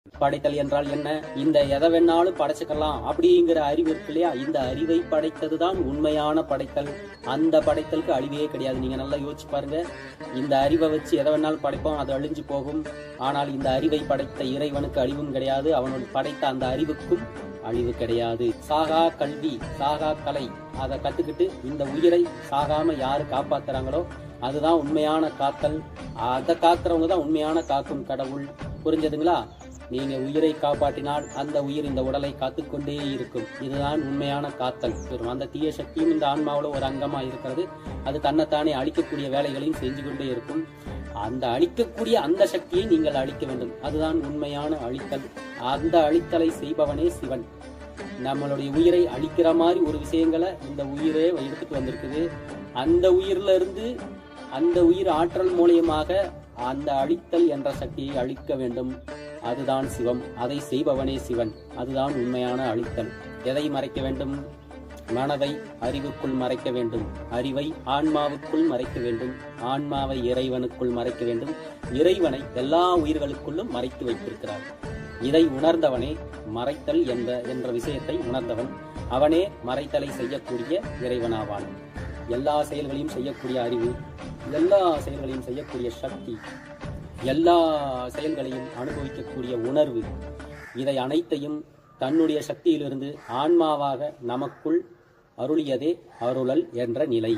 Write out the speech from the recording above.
படைத்தல் என்றால் என்ன? இந்த எதை வேணாலும் படைச்சுக்கலாம் அப்படிங்கிற அறிவு இருக்கு இல்லையா? இந்த அறிவை படைத்ததுதான் உண்மையான படைத்தல். அந்த படைத்தலுக்கு அழிவே கிடையாது. நீங்க நல்லா யோசிச்சு பாருங்க. இந்த அறிவை வச்சு எதை வேணாலும் படைப்போம், அது அழிஞ்சு போகும். ஆனால் இந்த அறிவை படைத்த இறைவனுக்கு அழிவும் கிடையாது. அவனோட படைத்த அந்த அறிவுக்கும் அழிவு கிடையாது. சாகா கல்வி, சாகா கலை, அதை கத்துக்கிட்டு இந்த உயிரை சாகாம யாரு காப்பாத்துறாங்களோ அதுதான் உண்மையான காத்தல். அதை காக்கிறவங்க தான் உண்மையான காக்கும் கடவுள். புரிஞ்சதுங்களா? நீங்க உயிரை காப்பாற்றினால் அந்த உயிர் இந்த உடலை காத்துக்கொண்டே இருக்கும். இதுதான் உண்மையான காத்தல். அந்த தீய சக்தியும் இந்த ஆன்மாவோட ஒரு அங்கமா இருக்கிறது. அது தன்னைத்தானே அழிக்கக்கூடிய வேலைகளையும் செஞ்சு கொண்டே இருக்கும். அந்த அழிக்கக்கூடிய அந்த சக்தியை நீங்கள் அழிக்க வேண்டும். அதுதான் உண்மையான அழித்தல். அந்த அழித்தலை செய்பவனே சிவன். நம்மளுடைய உயிரை அழிக்கிற மாதிரி ஒரு விஷயங்களை இந்த உயிரே எடுத்துட்டு வந்திருக்குது. அந்த உயிர்ல இருந்து அந்த உயிர் ஆற்றல் மூலியமாக அந்த அழித்தல் என்ற சக்தியை அழிக்க வேண்டும். அதுதான் சிவம். அதை செய்பவனே சிவன். அதுதான் உண்மையான அழித்தல். எதை மறைக்க வேண்டும்? மனதை அறிவுக்குள் மறைக்க வேண்டும். அறிவை ஆன்மாவுக்குள் மறைக்க வேண்டும். ஆன்மாவை இறைவனுக்குள் மறைக்க வேண்டும். இறைவனை எல்லா உயிர்களுக்குள்ளும் மறைத்து வைத்திருக்கிறார். இதை உணர்ந்தவனே மறைத்தல் என்ற விஷயத்தை உணர்ந்தவன். அவனே மறைத்தலை செய்யக்கூடிய இறைவனாவான். எல்லா செயல்களையும் செய்யக்கூடிய அறிவு, எல்லா செயல்களையும் செய்யக்கூடிய சக்தி, எல்லா செயல்களையும் அனுபவிக்கக்கூடிய உணர்வு, இதை அனைத்தையும் தன்னுடைய சக்தியிலிருந்து ஆன்மாவாக நமக்குள் அருளியதே அருளல் என்ற நிலை.